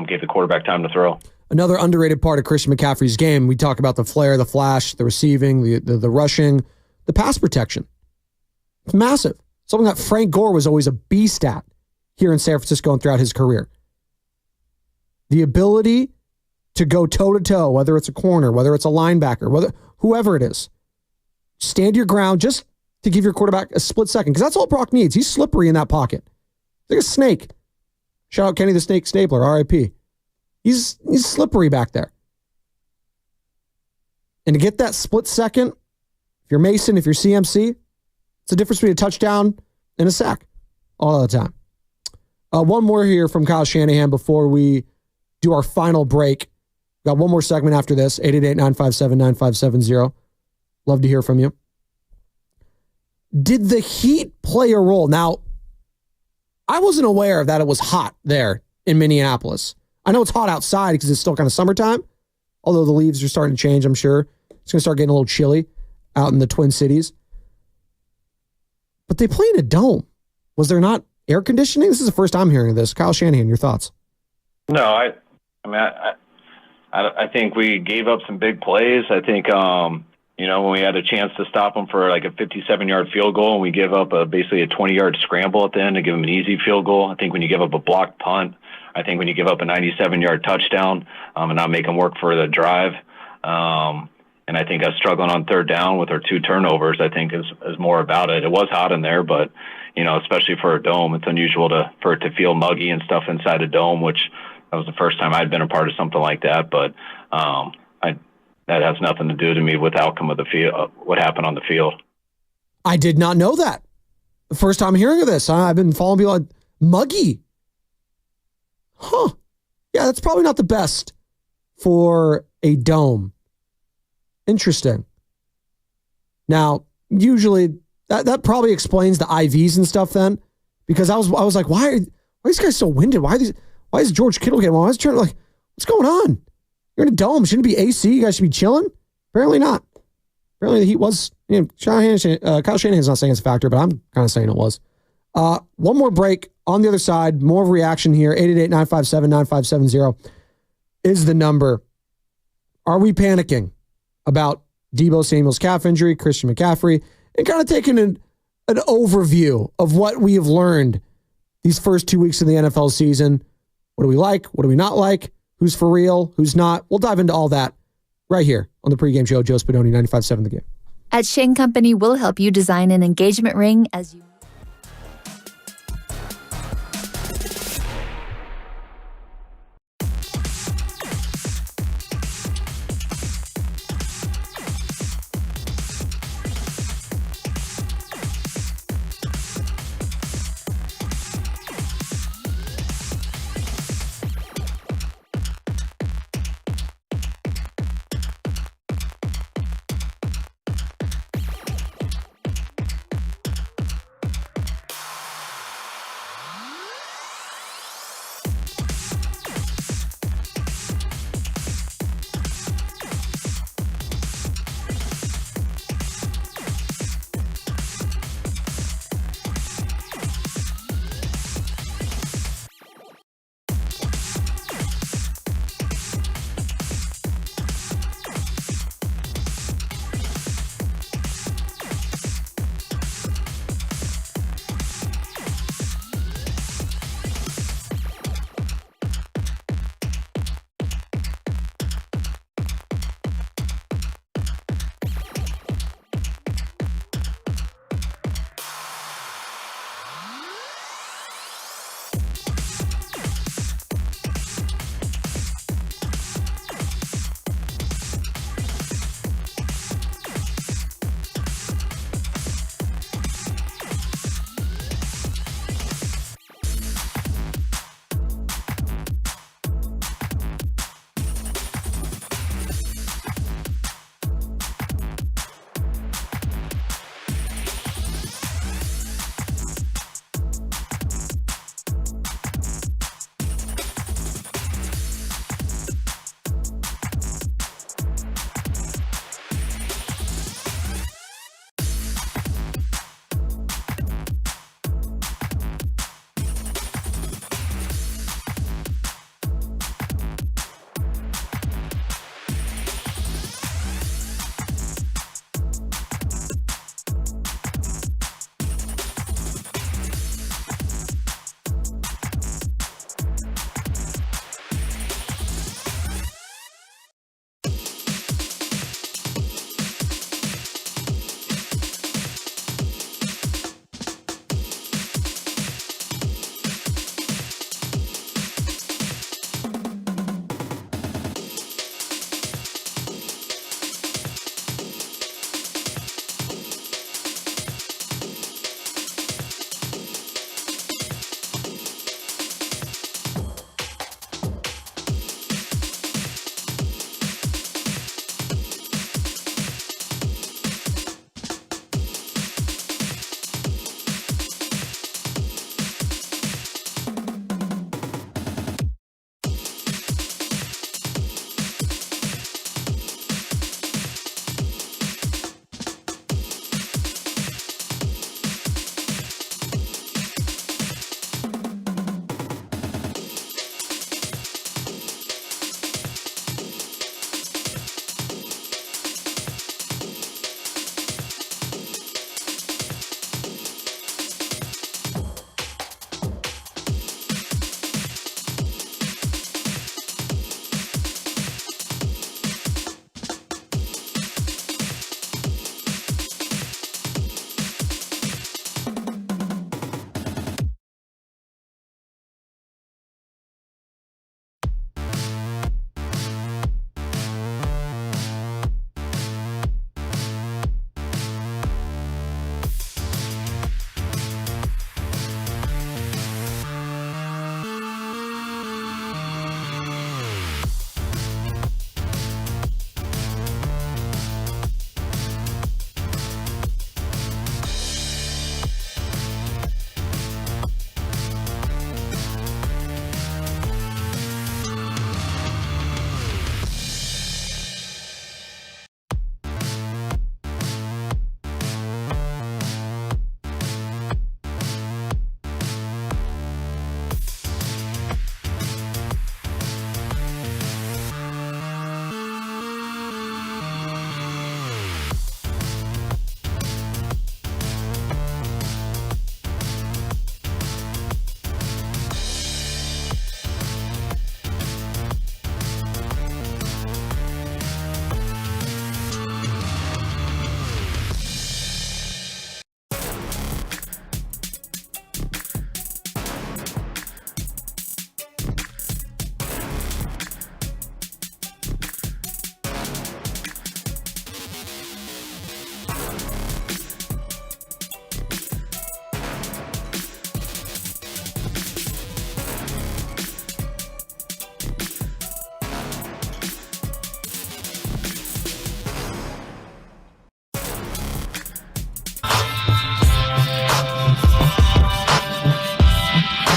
gave the quarterback time to throw. Another underrated part of Christian McCaffrey's game, we talk about the flair, the flash, the receiving, the rushing, the pass protection. It's massive. Something that Frank Gore was always a beast at here in San Francisco and throughout his career. The ability to go toe-to-toe, whether it's a corner, whether it's a linebacker, whoever it is. Stand your ground just to give your quarterback a split second, because that's all Brock needs. He's slippery in that pocket. He's like a snake. Shout out Kenny the Snake Stapler, R.I.P. He's slippery back there. And to get that split second, if you're Mason, if you're CMC, it's the difference between a touchdown and a sack all the time. One more here from Kyle Shanahan before we do our final break. Got one more segment after this, 888-957-9570. Love to hear from you. Did the heat play a role? Now, I wasn't aware that it was hot there in Minneapolis. I know it's hot outside because it's still kind of summertime, although the leaves are starting to change, I'm sure. It's going to start getting a little chilly out in the Twin Cities. But they play in a dome. Was there not air conditioning? This is the first I'm hearing of this. Kyle Shanahan, your thoughts? No, I think we gave up some big plays. I think, when we had a chance to stop them for like a 57-yard field goal and we give up basically a 20-yard scramble at the end to give them an easy field goal. I think when you give up a blocked punt, I think when you give up a 97-yard touchdown and not make them work for the drive, and I think us struggling on third down with our 2 turnovers, I think is more about it. It was hot in there, but, especially for a dome, it's unusual for it to feel muggy and stuff inside a dome, which that was the first time I'd been a part of something like that. But that has nothing to do to me with the outcome of the field, what happened on the field. I did not know that. The first time hearing of this. I've been following people like muggy. Huh. Yeah, that's probably not the best for a dome. Interesting. Now, usually that probably explains the IVs and stuff then, because I was like, why are these guys so winded? Why is George Kittle getting one? I was trying to what's going on? You're in a dome. Shouldn't it be AC? You guys should be chilling? Apparently not. Apparently the heat was, Kyle Shanahan's not saying it's a factor, but I'm kind of saying it was. One more break. On the other side, more reaction here. 888-957-9570 is the number. Are we panicking about Deebo Samuel's calf injury, Christian McCaffrey, and kind of taking an overview of what we have learned these first 2 weeks of the NFL season? What do we like? What do we not like? Who's for real? Who's not? We'll dive into all that right here on the pregame show. Joe Spadoni, 95.7 The Game. At Shane Company, we'll help you design an engagement ring as you...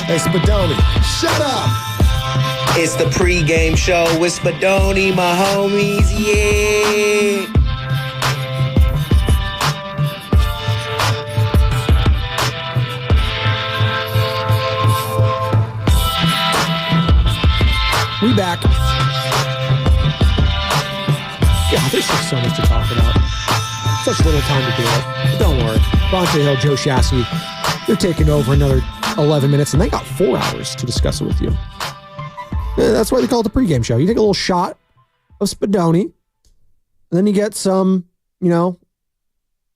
Hey, Spadoni, shut up. It's the pregame show with Spadoni, my homies, yeah. We back. Yeah, there's just so much to talk about. Such little time to do it. But don't worry. Bonte Hill, Joe Shasky, they're taking over another 11 minutes, and they got 4 hours to discuss it with you. Yeah, that's why they call it the pregame show. You take a little shot of Spadoni, and then you get some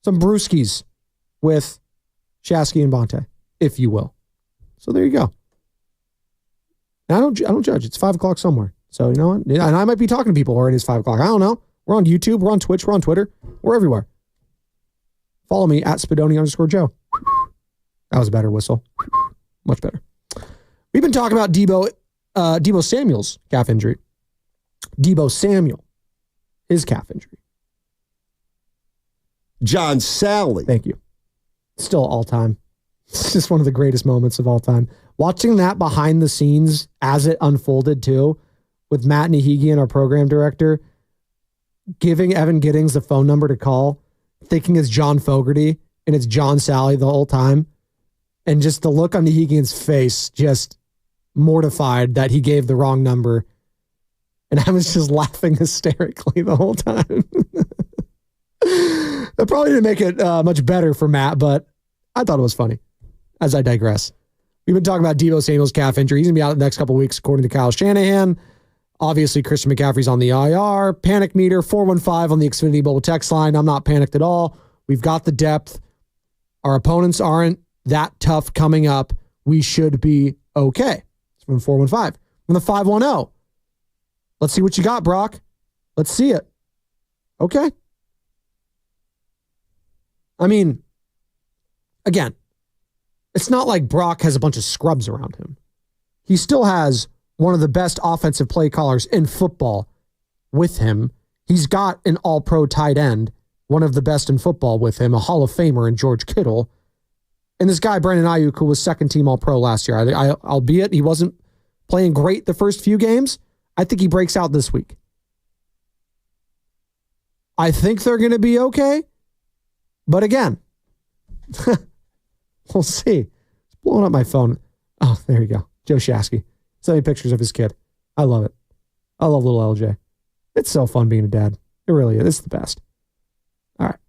brewskis with Shasky and Bonte, if you will. So there you go. And I don't judge. It's 5 o'clock somewhere. So you know what? And I might be talking to people where it is 5 o'clock. I don't know. We're on YouTube. We're on Twitch. We're on Twitter. We're everywhere. Follow me at Spadoni_Joe. That was a better whistle. Much better. We've been talking about Deebo Samuel's calf injury. Deebo Samuel, his calf injury. John Sally. Thank you. Still all time. It's just one of the greatest moments of all time. Watching that behind the scenes as it unfolded too, with Matt Nahigian, our program director, giving Evan Giddings the phone number to call, thinking it's John Fogerty and it's John Sally the whole time. And just the look on Nahigian's face, just mortified that he gave the wrong number. And I was just laughing hysterically the whole time. That probably didn't make it much better for Matt, but I thought it was funny. As I digress. We've been talking about Deebo Samuel's calf injury. He's going to be out the next couple of weeks, according to Kyle Shanahan. Obviously, Christian McCaffrey's on the IR. Panic meter, 415 on the Xfinity Mobile text line. I'm not panicked at all. We've got the depth. Our opponents aren't that tough coming up. We should be okay. It's from the 415. From the 510. Let's see what you got, Brock. Let's see it. Okay. I mean, again, it's not like Brock has a bunch of scrubs around him. He still has one of the best offensive play callers in football with him. He's got an all-pro tight end, one of the best in football with him, a Hall of Famer in George Kittle. And this guy, Brandon Ayuk, who was second-team all-pro last year, albeit he wasn't playing great the first few games, I think he breaks out this week. I think they're going to be okay. But again, we'll see. It's blowing up my phone. Oh, there you go. Joe Shasky. Send me pictures of his kid. I love it. I love little LJ. It's so fun being a dad. It really is. It's the best. All right.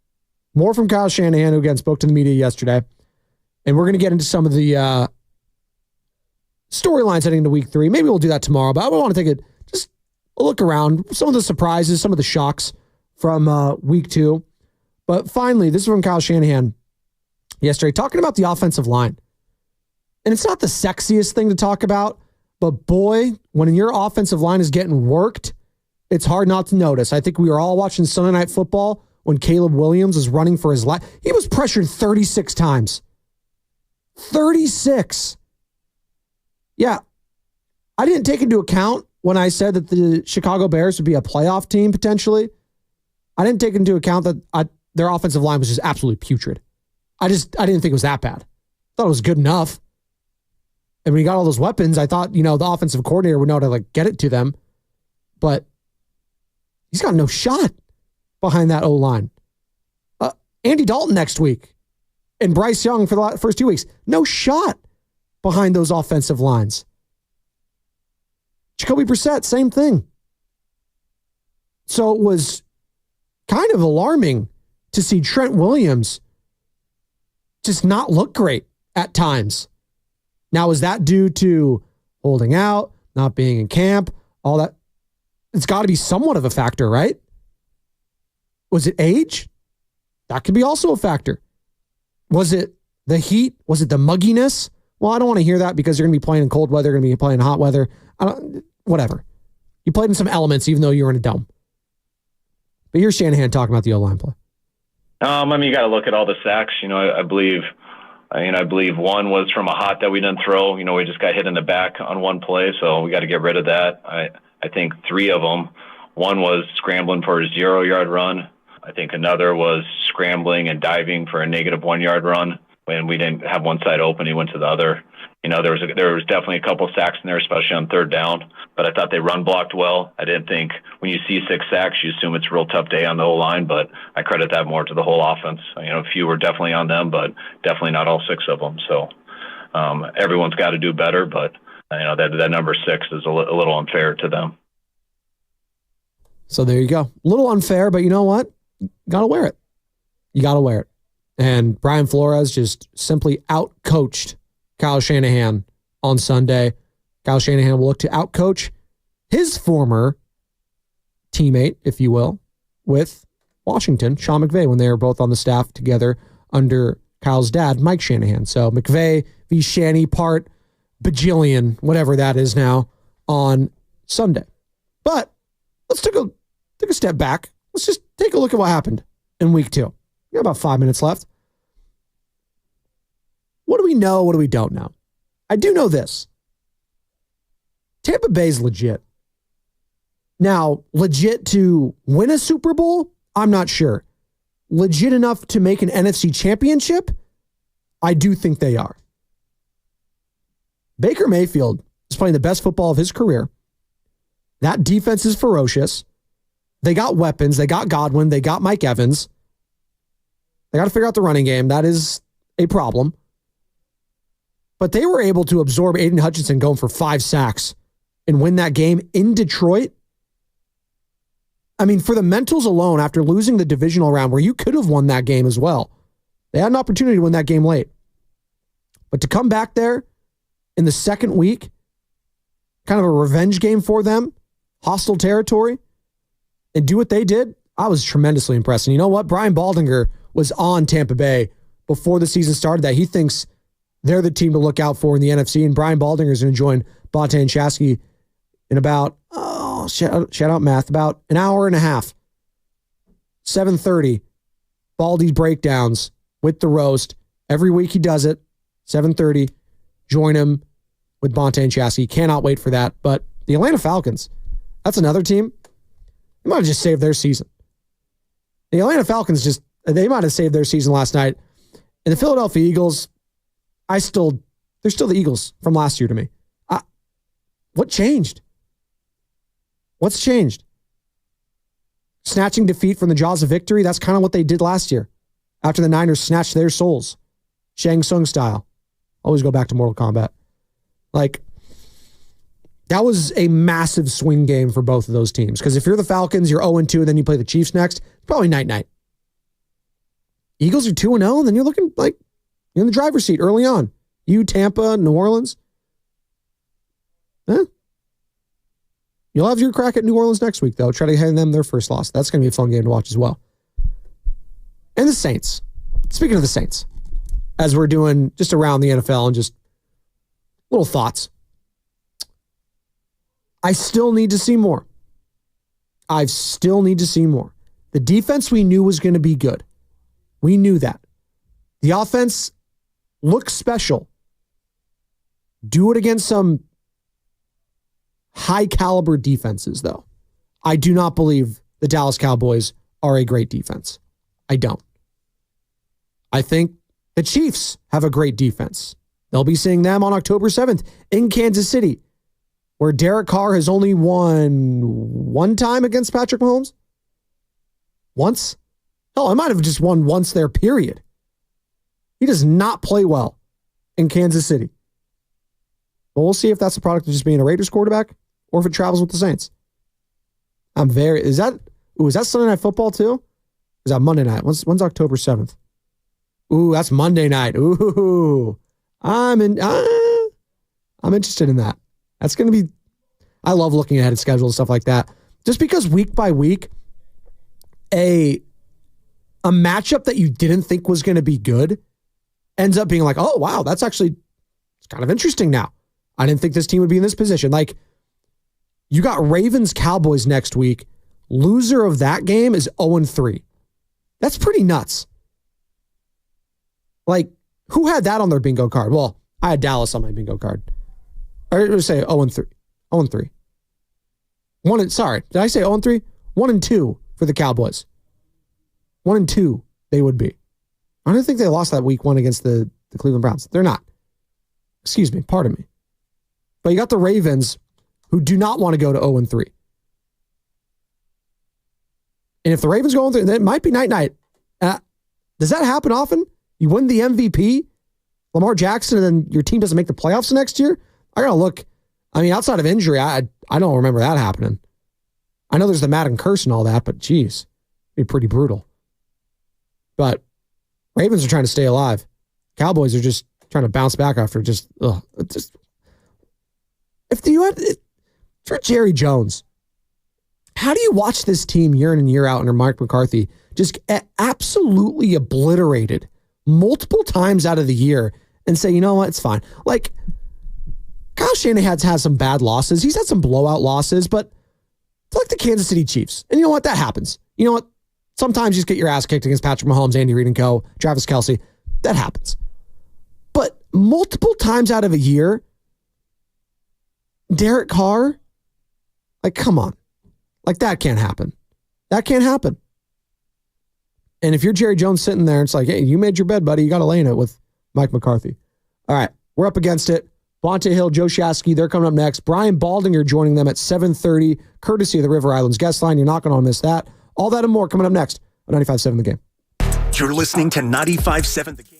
More from Kyle Shanahan, who again spoke to the media yesterday. And we're going to get into some of the storylines heading into week 3. Maybe we'll do that tomorrow, but I want to take just a look around. Some of the surprises, some of the shocks from week 2. But finally, this is from Kyle Shanahan yesterday, talking about the offensive line. And it's not the sexiest thing to talk about, but boy, when your offensive line is getting worked, it's hard not to notice. I think we were all watching Sunday Night Football when Caleb Williams was running for his life. He was pressured 36 times. 36. Yeah. I didn't take into account when I said that the Chicago Bears would be a playoff team potentially. I didn't take into account that their offensive line was just absolutely putrid. I didn't think it was that bad. I thought it was good enough. And when he got all those weapons, I thought, the offensive coordinator would know how to get it to them. But he's got no shot behind that O-line. Andy Dalton next week and Bryce Young for the first 2 weeks. No shot behind those offensive lines. Jacoby Brissett, same thing. So it was kind of alarming to see Trent Williams just not look great at times. Now, is that due to holding out, not being in camp, all that? It's got to be somewhat of a factor, right? Was it age? That could be also a factor. Was it the heat? Was it the mugginess? Well, I don't want to hear that because you're going to be playing in cold weather, you're going to be playing in hot weather. Whatever. You played in some elements even though you were in a dome. But here's Shanahan talking about the O-line play. You got to look at all the sacks. I believe one was from a hot that we didn't throw. We just got hit in the back on one play, so we got to get rid of that. I think 3 of them. One was scrambling for a 0-yard run. I think another was scrambling and diving for a -1 yard run. when we didn't have one side open, he went to the other. There was definitely a couple sacks in there, especially on third down. But I thought they run blocked well. I didn't think when you see 6 sacks, you assume it's a real tough day on the whole line. But I credit that more to the whole offense. A few were definitely on them, but definitely not all 6 of them. So everyone's got to do better. But that number 6 is a little unfair to them. So there you go. A little unfair, but you know what? You got to wear it. You got to wear it. And Brian Flores just simply out-coached Kyle Shanahan on Sunday. Kyle Shanahan will look to outcoach his former teammate, if you will, with Washington, Sean McVay, when they were both on the staff together under Kyle's dad, Mike Shanahan. So McVay v. Shanny part bajillion, whatever that is now, on Sunday. But let's take a step back. Let's just take a look at what happened in week 2. We got about 5 minutes left. What do we know? What do we don't know? I do know this. Tampa Bay's legit. Now, legit to win a Super Bowl? I'm not sure. Legit enough to make an NFC championship? I do think they are. Baker Mayfield is playing the best football of his career. That defense is ferocious. They got weapons. They got Godwin. They got Mike Evans. They got to figure out the running game. That is a problem. But they were able to absorb Aiden Hutchinson going for 5 sacks and win that game in Detroit. I mean, for the mentals alone, after losing the divisional round where you could have won that game as well, they had an opportunity to win that game late. But to come back there in the second week, kind of a revenge game for them, hostile territory, and do what they did, I was tremendously impressed. And you know what? Brian Baldinger was on Tampa Bay before the season started that he thinks they're the team to look out for in the NFC, and Brian Baldinger is going to join Bonta and Chasky in about, shout out math, about an hour and a half. 7:30, Baldy's breakdowns with the roast. Every week he does it. 7:30, join him with Bonta and Chasky. Cannot wait for that. But the Atlanta Falcons, that's another team. They might have just saved their season. The Atlanta Falcons they might have saved their season last night. And the Philadelphia Eagles, they're still the Eagles from last year to me. What changed? What's changed? Snatching defeat from the jaws of victory, that's kind of what they did last year after the Niners snatched their souls. Shang Tsung style. Always go back to Mortal Kombat. That was a massive swing game for both of those teams. Because if you're the Falcons, you're 0-2, and then you play the Chiefs next, it's probably night-night. Eagles are 2-0, and then you're looking like you're in the driver's seat early on. You, Tampa, New Orleans. You'll have your crack at New Orleans next week, though. Try to hand them their first loss. That's going to be a fun game to watch as well. And the Saints. Speaking of the Saints, as we're doing just around the NFL and just little thoughts, I still need to see more. I still need to see more. The defense we knew was going to be good. We knew that. The offense looks special. Do it against some high caliber defenses, though. I do not believe the Dallas Cowboys are a great defense. I don't. I think the Chiefs have a great defense. They'll be seeing them on October 7th in Kansas City, where Derek Carr has only won one time against Patrick Mahomes. Once? Hell, I might have just won once there, period. He does not play well in Kansas City. But we'll see if that's a product of just being a Raiders quarterback or if it travels with the Saints. Is that Sunday Night Football too? Is that Monday night? When's October 7th? Ooh, that's Monday night. Ooh. I'm interested in that. That's going to be, I love looking ahead at schedule and stuff like that. Just because week by week, a matchup that you didn't think was going to be good ends up being like, oh, wow, it's kind of interesting now. I didn't think this team would be in this position. Like, you got Ravens-Cowboys next week. Loser of that game is 0-3. That's pretty nuts. Like, who had that on their bingo card? Well, I had Dallas on my bingo card. Or did I say 0-3? 0-3. Sorry, did I say 0-3? 1-2 for the Cowboys. 1-2 they would be. I don't think they lost that week 1 against the Cleveland Browns. They're not. Excuse me. Pardon me. But you got the Ravens, who do not want to go to 0-3. And if the Ravens go 0-3, then it might be night-night. Does that happen often? You win the MVP, Lamar Jackson, and then your team doesn't make the playoffs next year? I got to look. I mean, outside of injury, I don't remember that happening. I know there's the Madden curse and all that, but geez, it'd be pretty brutal. But Ravens are trying to stay alive. Cowboys are just trying to bounce back after if you're Jerry Jones, how do you watch this team year in and year out under Mike McCarthy just get absolutely obliterated multiple times out of the year and say, you know what, it's fine? Like, Kyle Shanahan's had some bad losses. He's had some blowout losses, but it's like the Kansas City Chiefs. And you know what? That happens. You know what? Sometimes you just get your ass kicked against Patrick Mahomes, Andy Reid and co., Travis Kelce. That happens. But multiple times out of a year, Derek Carr, like, come on. Like, that can't happen. That can't happen. And if you're Jerry Jones sitting there, it's like, hey, you made your bed, buddy. You got to lay in it with Mike McCarthy. All right, we're up against it. Bonta Hill, Joe Shasky, they're coming up next. Brian Baldinger joining them at 7:30, courtesy of the River Islands guest line. You're not going to miss that. All that and more coming up next on 95.7 The Game. You're listening to 95.7 The Game.